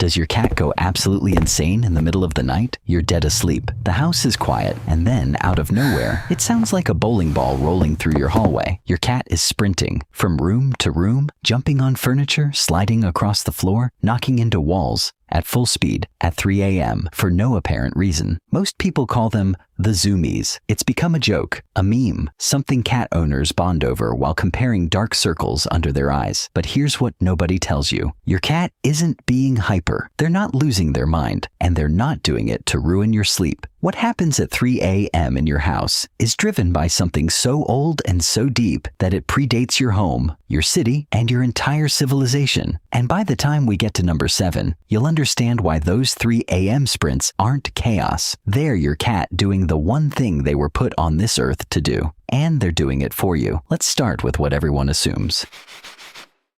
Does your cat go absolutely insane in the middle of the night? You're dead asleep. The house is quiet, and then, out of nowhere, it sounds like a bowling ball rolling through your hallway. Your cat is sprinting from room to room, jumping on furniture, sliding across the floor, knocking into walls at full speed at 3 a.m. for no apparent reason. Most people call them the zoomies. It's become a joke, a meme, something cat owners bond over while comparing dark circles under their eyes. But here's what nobody tells you. Your cat isn't being hyper. They're not losing their mind, and they're not doing it to ruin your sleep. What happens at 3 a.m. in your house is driven by something so old and so deep that it predates your home, your city, and your entire civilization. And by the time we get to number 7, you'll understand why those 3 a.m. sprints aren't chaos. They're your cat doing the one thing they were put on this earth to do. And they're doing it for you. Let's start with what everyone assumes.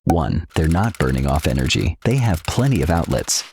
1. They're not burning off energy. They have plenty of outlets.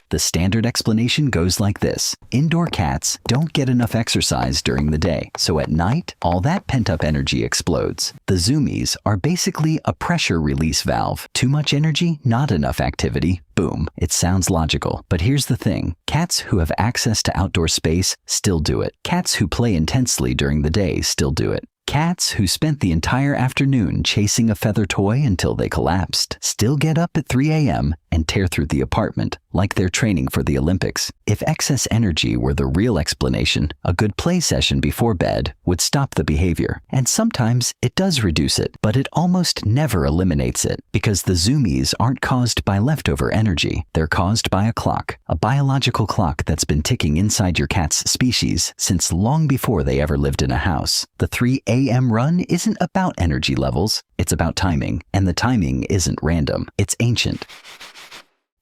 The standard explanation goes like this. Indoor cats don't get enough exercise during the day, so at night, all that pent-up energy explodes. The zoomies are basically a pressure release valve. Too much energy, not enough activity. Boom. It sounds logical, but here's the thing. Cats who have access to outdoor space still do it. Cats who play intensely during the day still do it. Cats who spent the entire afternoon chasing a feather toy until they collapsed still get up at 3 a.m. and tear through the apartment like they're training for the Olympics. If excess energy were the real explanation, a good play session before bed would stop the behavior. And sometimes it does reduce it, but it almost never eliminates it because the zoomies aren't caused by leftover energy. They're caused by a clock, a biological clock that's been ticking inside your cat's species since long before they ever lived in a house. The 3 a.m. run isn't about energy levels, it's about timing, and the timing isn't random, it's ancient.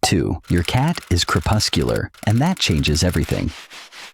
2. Your cat is crepuscular, and that changes everything.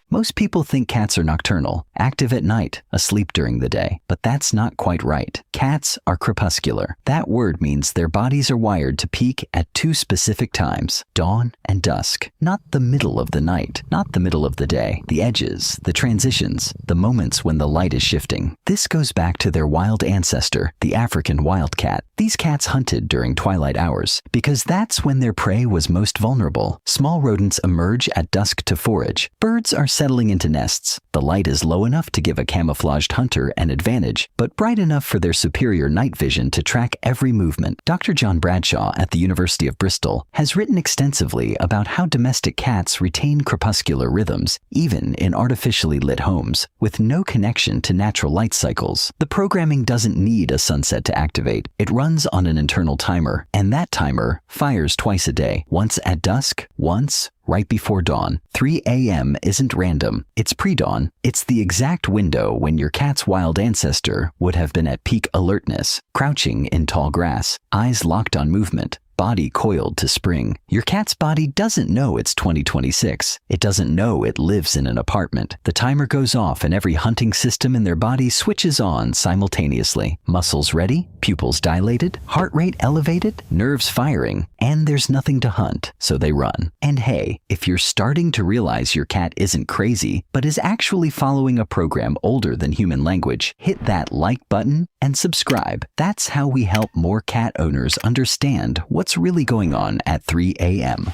Most people think cats are nocturnal, active at night, asleep during the day, but that's not quite right. Cats are crepuscular. That word means their bodies are wired to peak at 2 specific times, dawn and dusk. Not the middle of the night, not the middle of the day, the edges, the transitions, the moments when the light is shifting. This goes back to their wild ancestor, the African wildcat. These cats hunted during twilight hours because that's when their prey was most vulnerable. Small rodents emerge at dusk to forage. Birds are settling into nests. The light is low enough to give a camouflaged hunter an advantage, but bright enough for their superior night vision to track every movement. Dr. John Bradshaw at the University of Bristol has written extensively about how domestic cats retain crepuscular rhythms, even in artificially lit homes, with no connection to natural light cycles. The programming doesn't need a sunset to activate. It runs on an internal timer, and that timer fires twice a day, once at dusk, once right before dawn. 3 a.m. isn't random. It's pre-dawn. It's the exact window when your cat's wild ancestor would have been at peak alertness, crouching in tall grass, eyes locked on movement, body coiled to spring. Your cat's body doesn't know it's 2026. It doesn't know it lives in an apartment. The timer goes off and every hunting system in their body switches on simultaneously. Muscles ready, pupils dilated, heart rate elevated, nerves firing, and there's nothing to hunt, so they run. And hey, if you're starting to realize your cat isn't crazy, but is actually following a program older than human language, hit that like button and subscribe. That's how we help more cat owners understand what's really going on at 3 a.m.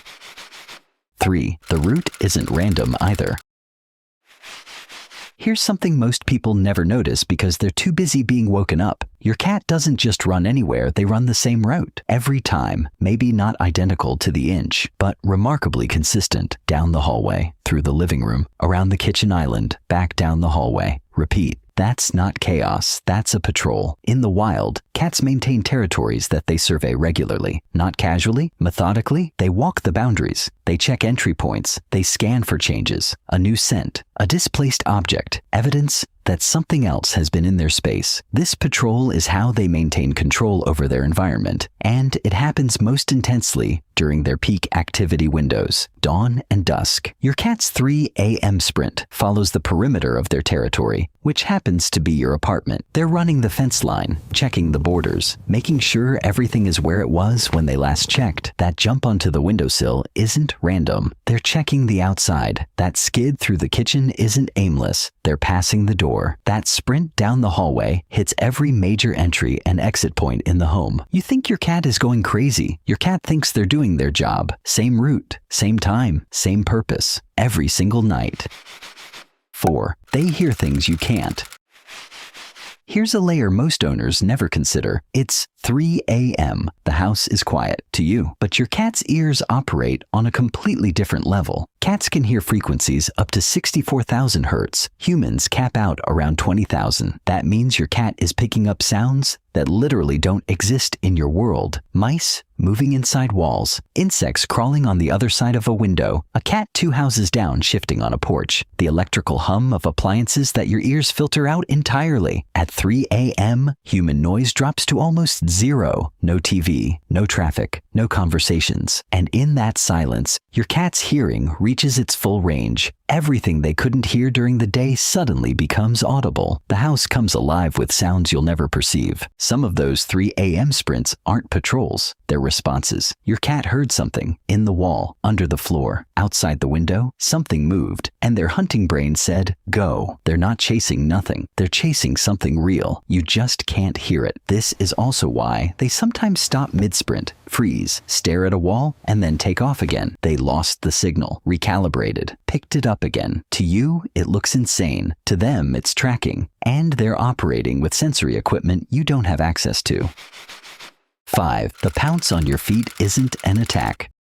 3. The route isn't random either. Here's something most people never notice because they're too busy being woken up. Your cat doesn't just run anywhere, they run the same route. Every time, maybe not identical to the inch, but remarkably consistent. Down the hallway, through the living room, around the kitchen island, back down the hallway. Repeat. That's not chaos, that's a patrol. In the wild, cats maintain territories that they survey regularly. Not casually, methodically, they walk the boundaries. They check entry points. They scan for changes. A new scent, a displaced object, evidence that something else has been in their space. This patrol is how they maintain control over their environment, and it happens most intensely during their peak activity windows, dawn and dusk. Your cat's 3 a.m. sprint follows the perimeter of their territory, which happens to be your apartment. They're running the fence line, checking the borders, making sure everything is where it was when they last checked. That jump onto the windowsill isn't random. They're checking the outside. That skid through the kitchen isn't aimless. They're passing the door. That sprint down the hallway hits every major entry and exit point in the home. You think your cat is going crazy. Your cat thinks they're doing doing their job. Same route, same time, same purpose, every single night. 4. They hear things you can't. Here's a layer most owners never consider. It's 3 a.m. The house is quiet to you, but your cat's ears operate on a completely different level. Cats can hear frequencies up to 64,000 hertz. Humans cap out around 20,000. That means your cat is picking up sounds that literally don't exist in your world. Mice moving inside walls, insects crawling on the other side of a window, a cat 2 houses down shifting on a porch, the electrical hum of appliances that your ears filter out entirely. At 3 a.m., human noise drops to almost zero. No TV, no traffic, no conversations. And in that silence, your cat's hearing reaches its full range. Everything they couldn't hear during the day suddenly becomes audible. The house comes alive with sounds you'll never perceive. Some of those 3 a.m. sprints aren't patrols. They're responses. Your cat heard something in the wall, under the floor, outside the window. Something moved, and their hunting brain said, go. They're not chasing nothing. They're chasing something real. You just can't hear it. This is also why they sometimes stop mid-sprint, freeze, stare at a wall, and then take off again. They lost the signal, recalibrated, picked it up again. To you, it looks insane. To them, it's tracking. And they're operating with sensory equipment you don't have access to. 5. The pounce on your feet isn't an attack.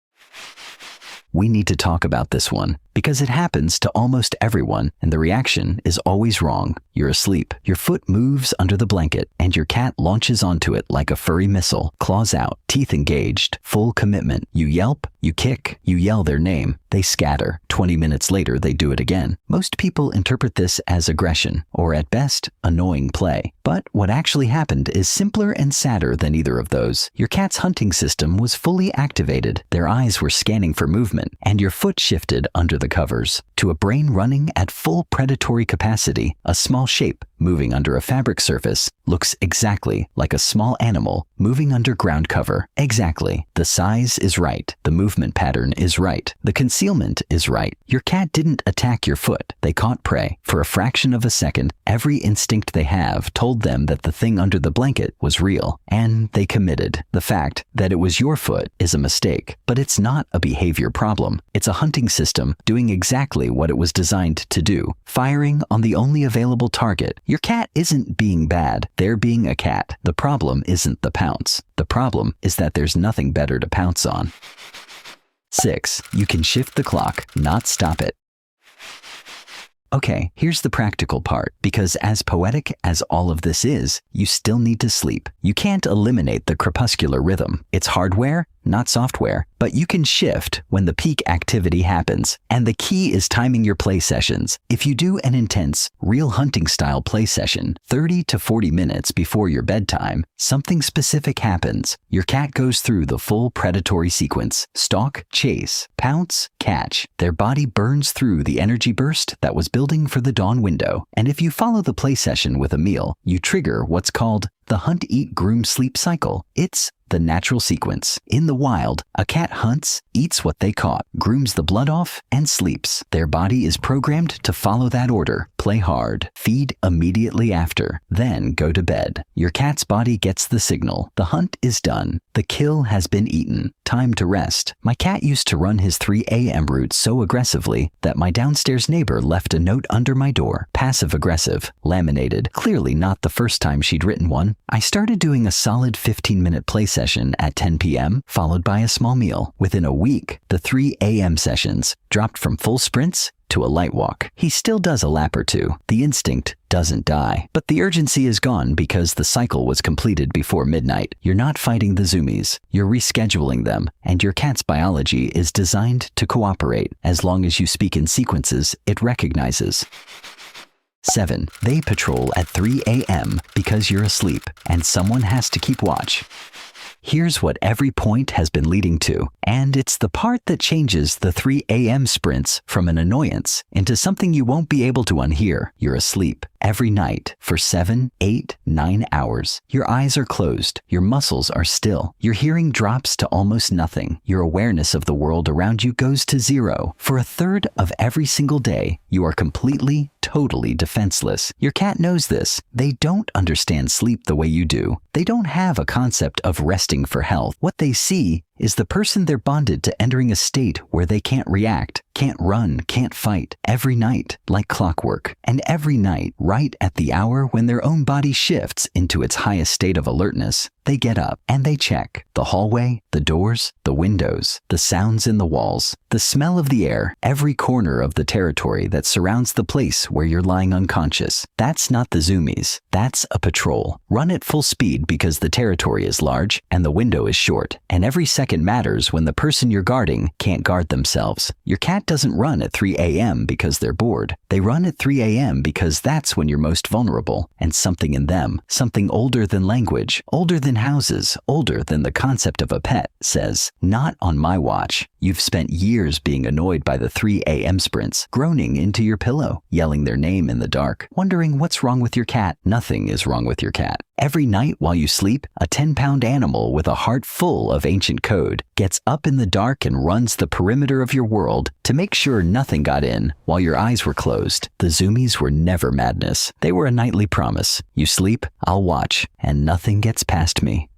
We need to talk about this one because it happens to almost everyone and the reaction is always wrong. You're asleep, your foot moves under the blanket, and your cat launches onto it like a furry missile, claws out, teeth engaged, full commitment. You yelp, you kick, you yell their name. They scatter. 20 minutes later, they do it again. Most people interpret this as aggression, or at best, annoying play. But what actually happened is simpler and sadder than either of those. Your cat's hunting system was fully activated. Their eyes were scanning for movement, and your foot shifted under the covers. To a brain running at full predatory capacity, a small shape moving under a fabric surface looks exactly like a small animal moving under ground cover. Exactly. The size is right. The movement pattern is right. The concealment is right. Your cat didn't attack your foot. They caught prey. For a fraction of a second, every instinct they have told them that the thing under the blanket was real, and they committed. The fact that it was your foot is a mistake, but it's not a behavior problem. It's a hunting system doing exactly what it was designed to do, firing on the only available target. Your cat isn't being bad. They're being a cat. The problem isn't the pounce. The problem is that there's nothing better to pounce on. 6. You can shift the clock, not stop it. Okay, here's the practical part, because as poetic as all of this is, you still need to sleep. You can't eliminate the crepuscular rhythm. It's hardware, not software, but you can shift when the peak activity happens. And the key is timing your play sessions. If you do an intense, real hunting style play session 30 to 40 minutes before your bedtime, something specific happens. Your cat goes through the full predatory sequence: stalk, chase, pounce, catch. Their body burns through the energy burst that was building for the dawn window. And if you follow the play session with a meal, you trigger what's called the hunt, eat, groom, sleep cycle. It's the natural sequence. In the wild, a cat hunts, eats what they caught, grooms the blood off, and sleeps. Their body is programmed to follow that order. Play hard, feed immediately after, then go to bed. Your cat's body gets the signal. The hunt is done. The kill has been eaten. Time to rest. My cat used to run his 3 a.m. route so aggressively that my downstairs neighbor left a note under my door. Passive-aggressive, laminated, clearly not the first time she'd written one. I started doing a solid 15-minute play session at 10 p.m., followed by a small meal. Within a week, the 3 a.m. sessions dropped from full sprints to a light walk. He still does a lap or two. The instinct doesn't die, but the urgency is gone because the cycle was completed before midnight. You're not fighting the zoomies. You're rescheduling them, and your cat's biology is designed to cooperate. As long as you speak in sequences it recognizes. 7. They patrol at 3 a.m. because you're asleep, and someone has to keep watch. Here's what every point has been leading to, and it's the part that changes the 3 a.m. sprints from an annoyance into something you won't be able to unhear. You're asleep, every night for 7, 8, 9 hours. Your eyes are closed. Your muscles are still. Your hearing drops to almost nothing. Your awareness of the world around you goes to zero. For a third of every single day, you are completely, totally defenseless. Your cat knows this. They don't understand sleep the way you do. They don't have a concept of resting for health. What they see is the person they're bonded to entering a state where they can't react, can't run, can't fight, every night, like clockwork. And every night, right at the hour when their own body shifts into its highest state of alertness, they get up and they check the hallway, the doors, the windows, the sounds in the walls, the smell of the air, every corner of the territory that surrounds the place where you're lying unconscious. That's not the zoomies. That's a patrol. Run at full speed because the territory is large and the window is short, and every second matters when the person you're guarding can't guard themselves. Your cat doesn't run at 3 a.m. because they're bored. They run at 3 a.m. because that's when you're most vulnerable, and something in them, something older than language, older than houses, older than the concept of a pet, says, "Not on my watch." You've spent years being annoyed by the 3 a.m. sprints, groaning into your pillow, yelling their name in the dark, wondering what's wrong with your cat. Nothing is wrong with your cat. Every night while you sleep, a 10-pound animal with a heart full of ancient code gets up in the dark and runs the perimeter of your world to make sure nothing got in while your eyes were closed. The zoomies were never madness. They were a nightly promise. You sleep, I'll watch, and nothing gets past me.